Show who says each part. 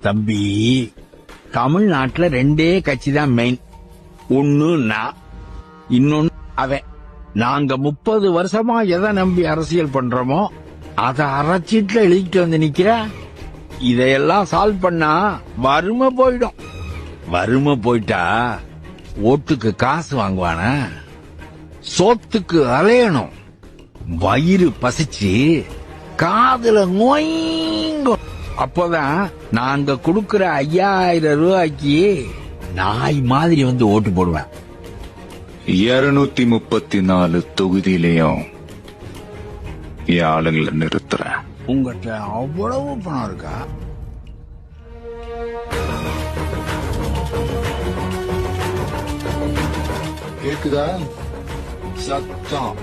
Speaker 1: தம்பி, தமிழ்நாட்டுல 2 கட்சி தான் மெயின். ஒன்னு நான், இன்னொன்னு அவன். நாங்க 30 வருஷமா எதை நம்பி அரசியல் பண்றோமோ அத அரைச்சீட்டுல எழுதிட்டு வந்து நிக்கிற. இதையெல்லாம் சால்வ் பண்ணா வறுமை போயிடும். வறுமை போயிட்டா ஓட்டுக்கு காசு வாங்குவானா? சோத்துக்கு அலையணும். வயிறு பசிச்சு காதுல நோய்ங்கும். அப்போதான் நாங்க கொடுக்கிற 5000 ரூபாய்க்கு நாய் மாதிரி வந்து ஓட்டு போடுவேன்.
Speaker 2: 234 தொகுதியிலையும் என் ஆளுங்களை நிறுத்துறேன்.
Speaker 1: உங்ககிட்ட அவ்வளவு பணம் இருக்கா?
Speaker 3: கேக்குதா?
Speaker 1: சத்தம்